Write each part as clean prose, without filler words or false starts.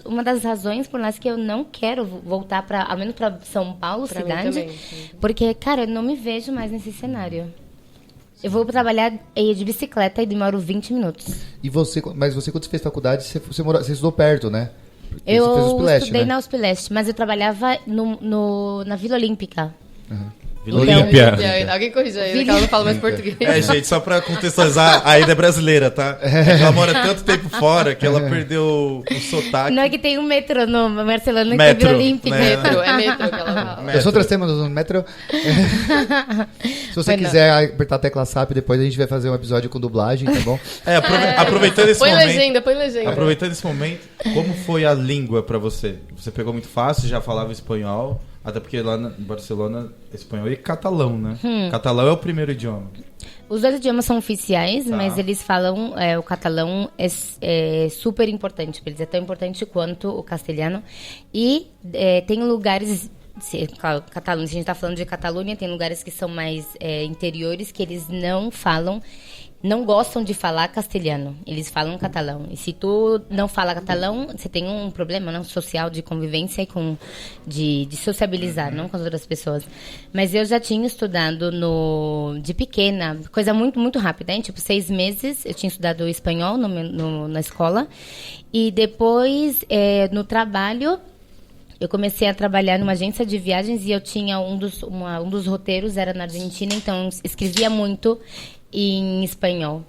uma das razões por nas que eu não quero voltar ao menos para São Paulo, Pra mim cidade. também. Porque, cara, eu não me vejo mais nesse cenário. Eu vou trabalhar de bicicleta e demoro 20 minutos. Mas você, quando você fez faculdade, você estudou perto, né? Porque Eu você fez USP Leste, estudei né? na USP Leste, mas eu trabalhava na Vila Olímpica. Vila Então- Olímpia. E aí, alguém corrija aí, que ela não fala mais português. Gente, só pra contextualizar, a Aida é brasileira, tá? Ela mora tanto tempo fora que ela perdeu o sotaque. Não é que tem um metrô no Barcelona, que é Metro, Vila Olímpica. né? É metro que ela fala. Os outros temas do Metro. Se você Bueno. quiser apertar a tecla SAP, depois a gente vai fazer um episódio com dublagem, tá bom? Aproveitando esse Põe momento. põe legenda. Aproveitando esse momento, como foi a língua pra você? Você pegou muito fácil, já falava espanhol, até porque lá em Barcelona, espanhol e catalão, né? Catalão é o primeiro idioma. Os dois idiomas são oficiais, Tá. mas eles falam... o catalão é super importante para eles. É tão importante quanto o castelhano. E tem lugares... Claro, Catalunha, se a gente está falando de Catalunha, tem lugares que são mais interiores, que eles não falam... Não gostam de falar castelhano, eles falam catalão. E se tu não fala catalão, você tem um problema, não, social de convivência e de sociabilizar, não com as outras pessoas. Mas eu já tinha estudado de pequena, coisa muito, muito rápida, hein? Tipo, 6 meses eu tinha estudado espanhol na escola. E depois, no trabalho, eu comecei a trabalhar numa agência de viagens e eu tinha um dos roteiros, era na Argentina, então eu escrevia muito em espanhol.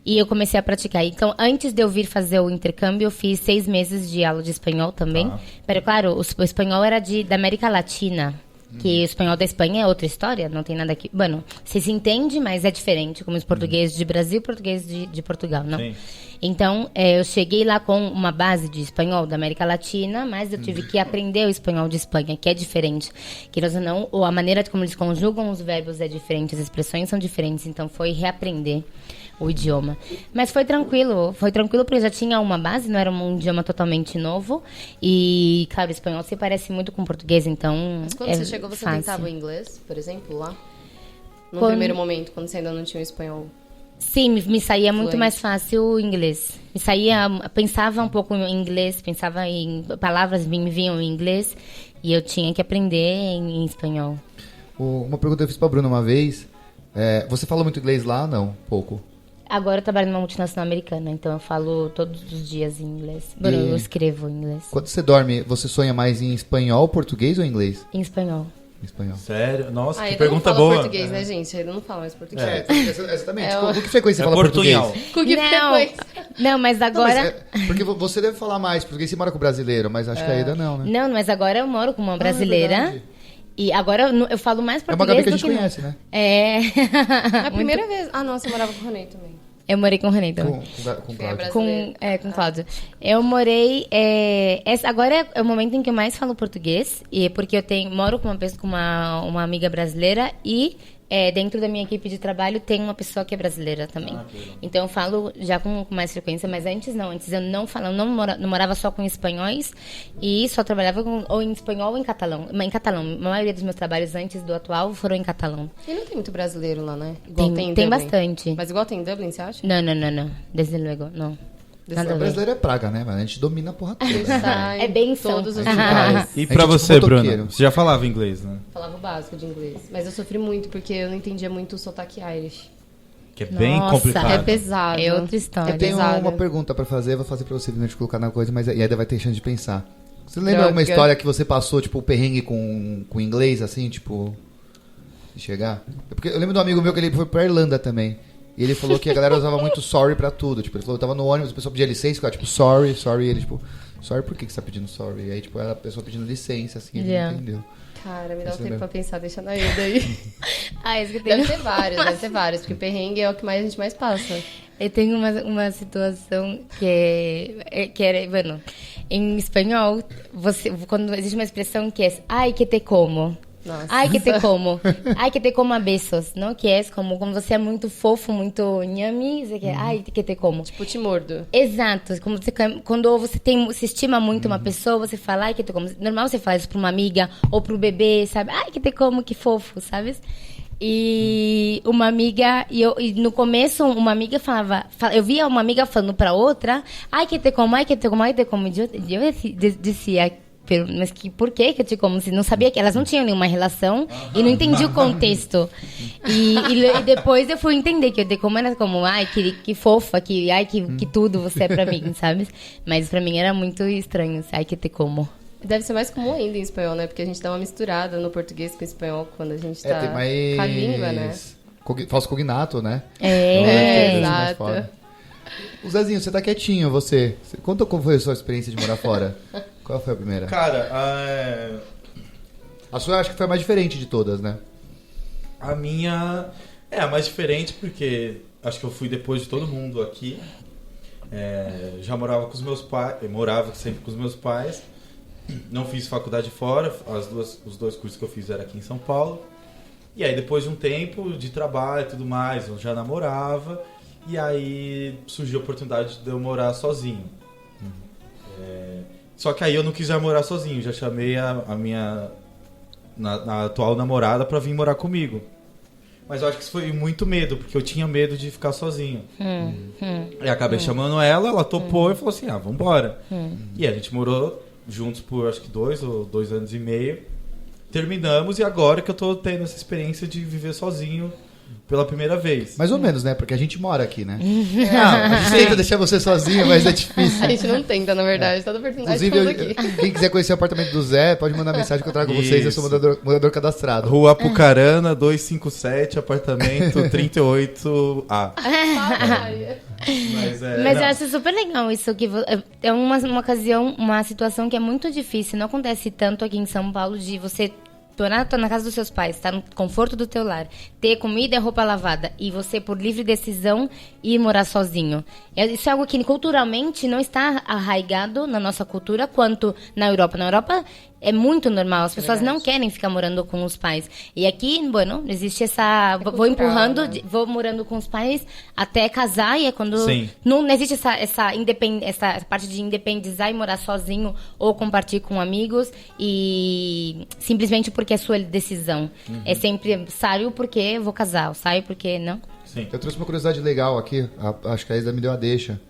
E eu comecei a praticar. Então, antes de eu vir fazer o intercâmbio, eu fiz 6 meses de aula de espanhol também. Mas, claro, o espanhol era da América Latina. Que o espanhol da Espanha é outra história, não tem nada aqui. Bueno, você se entende, mas é diferente, como os portugueses de Brasil e português de Portugal, não? Sim. Então, eu cheguei lá com uma base de espanhol da América Latina, mas eu tive que aprender o espanhol de Espanha, que é diferente. Que nós não, ou a maneira como eles conjugam os verbos é diferente, as expressões são diferentes, então foi reaprender o idioma. Mas foi tranquilo porque eu já tinha uma base, não era um idioma totalmente novo. E, claro, o espanhol se parece muito com o português, então Mas quando você chegou, você fácil. tentava o inglês, por exemplo, lá? No Quando- primeiro momento, quando você ainda não tinha o espanhol. Sim, me saía muito Fluente. mais fácil o inglês. Pensava um pouco em inglês, pensava em palavras me vinham em inglês e eu tinha que aprender em espanhol. Uma pergunta que eu fiz pra Bruna uma vez. Você fala muito inglês lá? Não, pouco. Agora eu trabalho numa multinacional americana, então eu falo todos os dias em inglês. Bueno, eu escrevo em inglês. Quando você dorme, você sonha mais em espanhol, português ou inglês? Em espanhol. Em espanhol. Sério? Nossa, que Ainda pergunta não fala boa. português, né, gente? Ainda não fala mais português. Exatamente. É Com o- que frequência você fala portunhol. português? Com que Não, frequência? não, mas Não, mas agora... porque você deve falar mais português, você mora com brasileiro, mas acho que ainda não, né? Não, mas agora eu moro com uma é brasileira. verdade. E agora eu falo mais É uma português Gabi que a do gente que conhece, nunca. né? É. A primeira vez. Ah, nossa, eu morava com o Ronei também. Eu morei com o René também. Com É Cláudio. brasileiro. Com Cláudio. Eu morei... agora é o momento em que eu mais falo português, e porque eu moro com uma amiga brasileira e dentro da minha equipe de trabalho tem uma pessoa que é brasileira também. Então eu falo já com mais frequência, mas antes não. Antes eu não falava, não morava só com espanhóis e só trabalhava ou em espanhol ou em catalão. Mas em catalão. A maioria dos meus trabalhos antes do atual foram em catalão. E não tem muito brasileiro lá, né? Igual tem em Tem Dublin. bastante. Mas igual tem em Dublin, você acha? Não. Desde logo, não. Nada O a ver. brasileiro é praga, né? Mas a gente domina a porra toda. É bem todos os A gente lugares. vai. E A pra gente é você, tipo motoqueiro. Bruna? Você já falava inglês, né? Falava o básico de inglês. Mas eu sofri muito porque eu não entendia muito o sotaque Irish. Que é bem Nossa, complicado. É pesado. É outra história. É Eu tenho pesado. uma pergunta pra fazer, vou fazer pra você não te colocar na coisa, mas e ainda vai ter chance de pensar. Você lembra Droga. alguma história que você passou, tipo, perrengue com inglês, assim, tipo, de chegar? Porque eu lembro de um amigo meu que ele foi pra Irlanda também. E ele falou que a galera usava muito sorry pra tudo. Tipo, ele falou, eu tava no ônibus, a pessoa pedia licença, ficava tipo, sorry, e ele, tipo, sorry, por que você tá pedindo sorry? E aí, tipo, era a pessoa pedindo licença, assim, ele Yeah. não entendeu. Cara, me dá um Esse tempo mesmo. pra pensar, deixa na ida aí. Esse que tem. Deve ter vários, porque perrengue é o que a gente mais passa. Eu tenho uma situação que era, bueno, em espanhol, quando existe uma expressão que é ai que te como. Nossa. Ai que te como. Ai que te como a beijos, não? Que é como quando você é muito fofo, muito nhami, você quer, ai que te como. Tipo, te mordo. Exato. Quando você estima muito uma pessoa, você fala, ai que te como. Normal você fala isso pra uma amiga ou pro bebê, sabe? Ai que te como, que fofo, sabe? E uma amiga, e no começo, uma amiga eu via uma amiga falando pra outra, ai, que te como, ai, que te como, ai, que te como. E eu dizia, mas por que eu te como? Se não sabia que elas não tinham nenhuma relação e não entendi o contexto. E depois eu fui entender que eu te como era como, ai, que fofa, que tudo você é pra mim, sabe? Mas pra mim era muito estranho, ai, que te como. Deve ser mais comum ainda em espanhol, né? Porque a gente dá uma misturada no português com o espanhol quando a gente tá tem mais... com a língua, né? Falso cognato, né? Exato. O Zezinho, você tá quietinho, você. Conta como foi a sua experiência de morar fora. Qual foi a primeira? Cara, a sua eu acho que foi a mais diferente de todas, né? a minha é a mais diferente porque acho que eu fui depois de todo mundo aqui. Já morava com os meus pais, morava sempre com os meus pais. Não fiz faculdade fora, os dois cursos que eu fiz eram aqui em São Paulo. E aí depois de um tempo de trabalho e tudo mais, eu já namorava. E aí surgiu a oportunidade de eu morar sozinho. Só que aí eu não quis já morar sozinho, já chamei a minha a atual namorada pra vir morar comigo. Mas eu acho que isso foi muito medo, porque eu tinha medo de ficar sozinho. E acabei chamando ela topou e falou assim, vambora. E a gente morou juntos por acho que 2 anos e meio. Terminamos e agora que eu tô tendo essa experiência de viver sozinho pela primeira vez. Mais ou menos, né? Porque a gente mora aqui, né? A gente tenta deixar você sozinho, mas é difícil. A gente não tenta, na verdade. Toda oportunidade estamos aqui. Quem quiser conhecer o apartamento do Zé, pode mandar mensagem que eu trago vocês. Eu sou morador cadastrado. Rua Apucarana, 257, apartamento 38A. Mas eu acho super legal isso, que é uma ocasião, uma situação que é muito difícil. Não acontece tanto aqui em São Paulo de você tô na casa dos seus pais, tá no conforto do teu lar, ter comida e roupa lavada e você, por livre decisão, ir morar sozinho. Isso é algo que culturalmente não está arraigado na nossa cultura quanto na Europa. Na Europa é muito normal, as pessoas não querem ficar morando com os pais. E aqui, bueno, existe essa... vou empurrando, né? Vou morando com os pais até casar e é quando... Sim. Não existe essa parte de independizar e morar sozinho ou compartilhar com amigos e simplesmente porque é sua decisão. É sempre, saio porque vou casar, saio porque não. Sim. Eu trouxe uma curiosidade legal aqui, acho que a Isa me deu a deixa.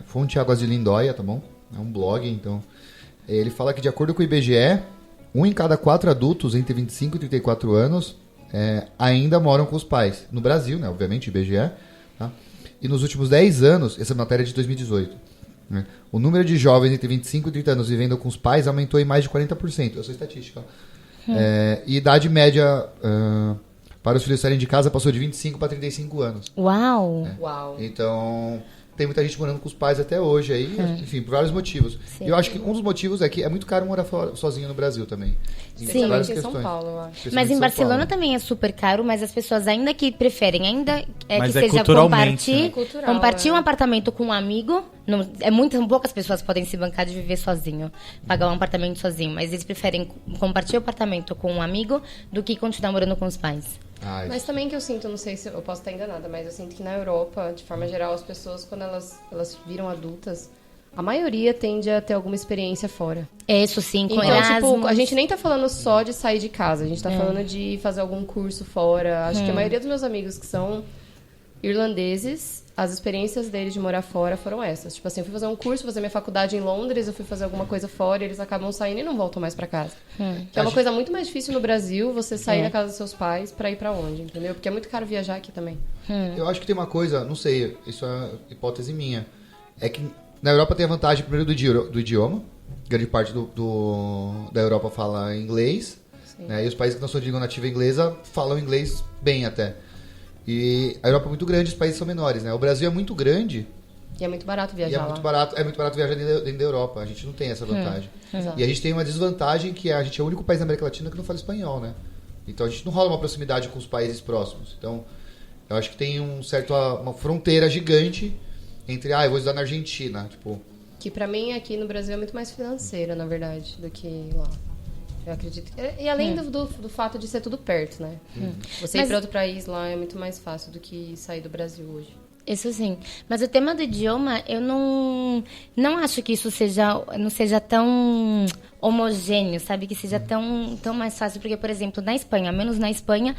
Fonte Águas de Lindóia, tá bom? É um blog, então... Ele fala que, de acordo com o IBGE, 1 em cada 4 adultos entre 25 e 34 anos ainda moram com os pais. No Brasil, né? Obviamente, IBGE. Tá? E nos últimos 10 anos, essa matéria é de 2018, né? O número de jovens entre 25 e 30 anos vivendo com os pais aumentou em mais de 40%. Eu sou estatística. E idade média para os filhos saírem de casa passou de 25 para 35 anos. Uau! Uau! Então... Tem muita gente morando com os pais até hoje aí, enfim, por vários motivos. E eu acho que um dos motivos é que é muito caro morar sozinho no Brasil também. Especialmente em São Paulo, eu acho. Mas em Barcelona também é super caro, mas as pessoas ainda que preferem, mas que seja culturalmente, compartilhar um apartamento com um amigo, são poucas pessoas podem se bancar de viver sozinho, pagar um apartamento sozinho, mas eles preferem compartilhar o apartamento com um amigo do que continuar morando com os pais. Mas também que eu sinto, não sei se eu posso estar enganada, mas eu sinto que na Europa, de forma geral, as pessoas, quando elas viram adultas, a maioria tende a ter alguma experiência fora. Isso sim, com então, Erasmus. tipo, a gente nem tá falando só de sair de casa, a gente tá falando de fazer algum curso fora. Acho que a maioria dos meus amigos que são irlandeses, as experiências deles de morar fora foram essas. Tipo assim, eu fui fazer um curso, fazer minha faculdade em Londres, eu fui fazer alguma coisa fora e eles acabam saindo e não voltam mais pra casa. Que é uma coisa muito mais difícil no Brasil, você sair da casa dos seus pais pra ir pra onde, entendeu? Porque é muito caro viajar aqui também. Eu acho que tem uma coisa, não sei, isso é hipótese minha, é que na Europa tem a vantagem primeiro do idioma, grande parte da Europa fala inglês, né? E os países que não são de língua nativa inglesa falam inglês bem até. E a Europa é muito grande, os países são menores, né? O Brasil é muito grande. E é muito barato viajar lá. É muito barato viajar dentro da Europa. A gente não tem essa vantagem. E a gente tem uma desvantagem que a gente é o único país da América Latina que não fala espanhol, né? Então a gente não rola uma proximidade com os países próximos. Então eu acho que tem uma fronteira gigante entre, eu vou estudar na Argentina, tipo... Que pra mim aqui no Brasil é muito mais financeira, na verdade, do que lá. Eu acredito. E além do fato de ser tudo perto, né? Você ir para outro país lá é muito mais fácil do que sair do Brasil hoje. Isso sim. Mas o tema do idioma, eu não acho que isso não seja tão homogêneo, sabe? Que seja tão mais fácil. Porque, por exemplo, na Espanha, menos na Espanha,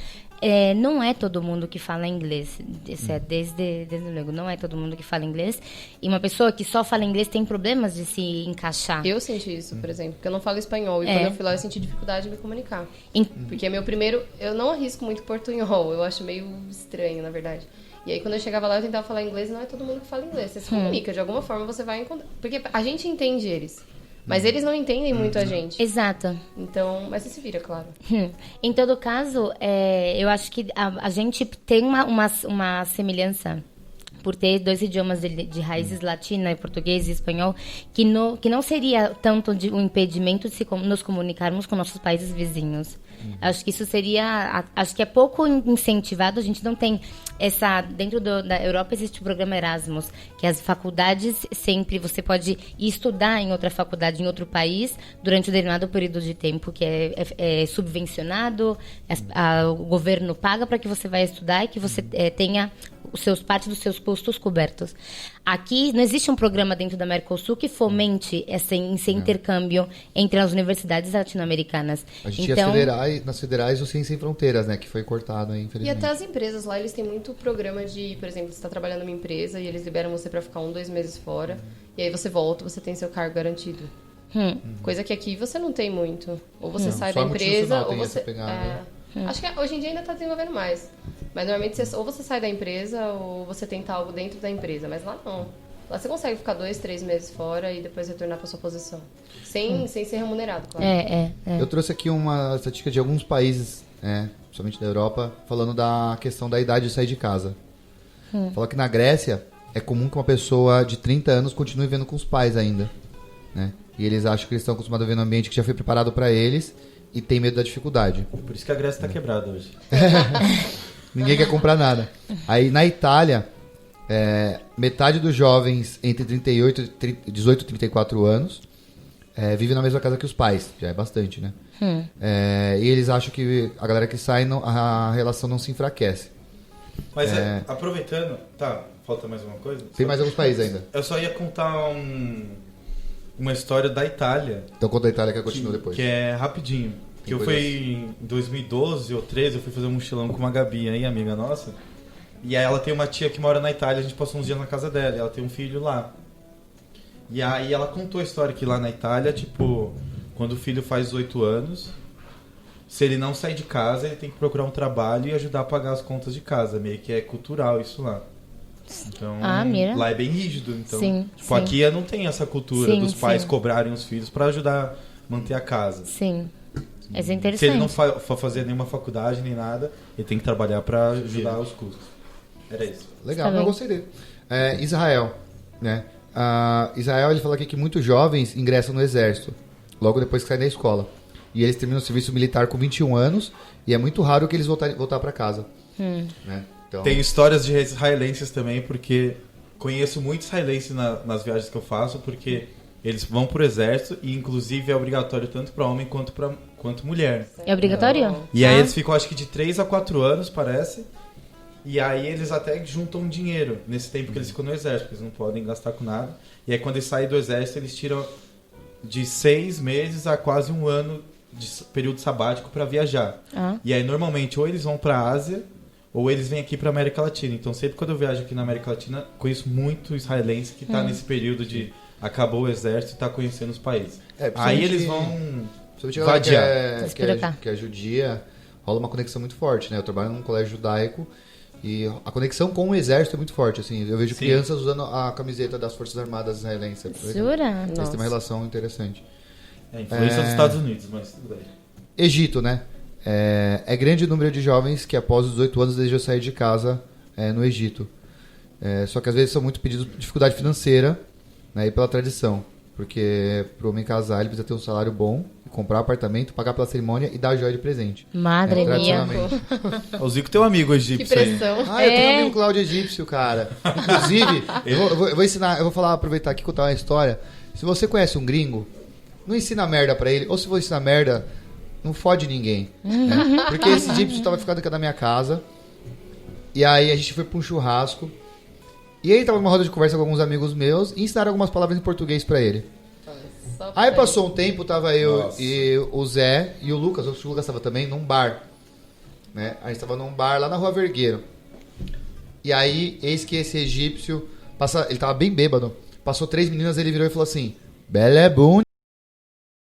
não é todo mundo que fala inglês. Isso é desde logo. Não é todo mundo que fala inglês. E uma pessoa que só fala inglês tem problemas de se encaixar. Eu senti isso, por exemplo, porque eu não falo espanhol. E quando eu fui lá, eu senti dificuldade de me comunicar. Porque é meu primeiro... Eu não arrisco muito portunhol. Eu acho meio estranho, na verdade. E aí, quando eu chegava lá, eu tentava falar inglês. Não é todo mundo que fala inglês. Você se comunica. De alguma forma, você vai encontrar... Porque a gente entende eles. Mas eles não entendem muito a gente. Exato. Então, mas você se vira, claro. Em todo caso, eu acho que a gente tem uma semelhança por ter 2 idiomas de raízes latina, português e espanhol, que não seria tanto de um impedimento de nos comunicarmos com nossos países vizinhos. Acho que isso seria... Acho que é pouco incentivado. A gente não tem dentro da Europa existe o programa Erasmus, que as faculdades sempre... Você pode ir estudar em outra faculdade, em outro país, durante um determinado período de tempo, que é subvencionado. O governo paga para que você vá estudar e que você tenha parte dos seus custos cobertos. Aqui não existe um programa dentro da Mercosul que fomente esse intercâmbio entre as universidades latino-americanas. A gente tinha nas federais o Ciência Sem Fronteiras, né? Que foi cortado aí, E infelizmente. até as empresas lá, eles têm muito programa de, por exemplo, você está trabalhando numa empresa e eles liberam você para ficar 1-2 meses fora. E aí você volta, você tem seu cargo garantido. Coisa que aqui você não tem muito. Ou você sai da empresa, ou você... Acho que hoje em dia ainda está desenvolvendo mais. Mas normalmente ou você sai da empresa ou você tenta algo dentro da empresa. Mas lá não. Lá você consegue ficar 2-3 meses fora e depois retornar para sua posição. Sem ser remunerado, claro. Eu trouxe aqui uma estatística de alguns países, principalmente da Europa, falando da questão da idade de sair de casa. Fala que na Grécia é comum que uma pessoa de 30 anos continue vivendo com os pais ainda. Né? E eles acham que eles estão acostumados a viver num ambiente que já foi preparado para eles e tem medo da dificuldade. Por isso que a Grécia está quebrada hoje. Ninguém quer comprar nada. Aí na Itália, metade dos jovens entre 18 e 34 anos vive na mesma casa que os pais. Já é bastante, né? E eles acham que a galera que sai, a relação não se enfraquece. Mas aproveitando... Tá, falta mais uma coisa? Tem mais alguns países ainda. Eu só ia contar uma história da Itália. Então conta a Itália que eu continuo depois. Que é rapidinho. Que eu fui em 2012 ou 2013, eu fui fazer um mochilão com uma Gabi aí, amiga nossa. E aí ela tem uma tia que mora na Itália, a gente passou uns dias na casa dela, e ela tem um filho lá. E aí ela contou a história que lá na Itália, tipo, quando o filho faz 18 anos, se ele não sair de casa, ele tem que procurar um trabalho e ajudar a pagar as contas de casa. Meio que é cultural isso lá. Então, lá é bem rígido. Então, sim, tipo, aqui não tem essa cultura dos pais cobrarem os filhos para ajudar a manter a casa. Sim. Isso é interessante. Se ele não for fazer nenhuma faculdade nem nada, ele tem que trabalhar para ajudar os custos. Era isso. Legal, eu gostei dele. Israel, né? Israel, ele fala aqui que muitos jovens ingressam no exército, logo depois que saem da escola. E eles terminam o serviço militar com 21 anos, e é muito raro que eles voltar para casa. Né? Então... Tem histórias de israelenses também, porque conheço muitos israelenses nas viagens que eu faço, porque eles vão pro exército e inclusive é obrigatório tanto para homem quanto mulher. É obrigatório? E aí eles ficam acho que de 3 a 4 anos, parece. E aí eles até juntam dinheiro nesse tempo que eles ficam no exército, porque eles não podem gastar com nada. E aí quando eles saem do exército, eles tiram de 6 meses a quase um ano de período sabático para viajar. E aí normalmente ou eles vão para a Ásia ou eles vêm aqui para América Latina. Então sempre quando eu viajo aqui na América Latina, conheço muito israelense que está nesse período de acabou o exército e está conhecendo os países. Aí eles vão vadiar. Que é judia, rola uma conexão muito forte, né? Eu trabalho num colégio judaico e a conexão com o exército é muito forte, assim. Eu vejo crianças usando a camiseta das Forças Armadas israelenses. Jura? Eles têm uma relação interessante. Influência dos Estados Unidos, mas tudo bem. Egito, né? É grande o número de jovens que após os 18 anos desejam sair de casa no Egito. Só que às vezes são muito pedidos por dificuldade financeira, né, e pela tradição. Porque para o homem casar ele precisa ter um salário bom, comprar apartamento, pagar pela cerimônia e dar joia de presente. Madre minha. O Zico tem um amigo egípcio. Que pressão. Eu tenho um amigo Cláudio egípcio, cara. Inclusive, eu vou ensinar, eu vou aproveitar aqui e contar uma história. Se você conhece um gringo, não ensina merda pra ele, ou se for ensinar merda, não fode ninguém. Né? Porque esse egípcio tava ficando aqui na minha casa, e aí a gente foi pra um churrasco, E aí tava numa roda de conversa com alguns amigos meus e ensinaram algumas palavras em português pra ele. Só Aí pra passou um tempo, tava eu Nossa. e o Zé e o Lucas. O Lucas tava também num bar. Né? A gente tava num bar lá na Rua Vergueiro. E aí, eis que esse egípcio, ele tava bem bêbado. Passou 3 meninas, ele virou e falou assim: Bela é bom.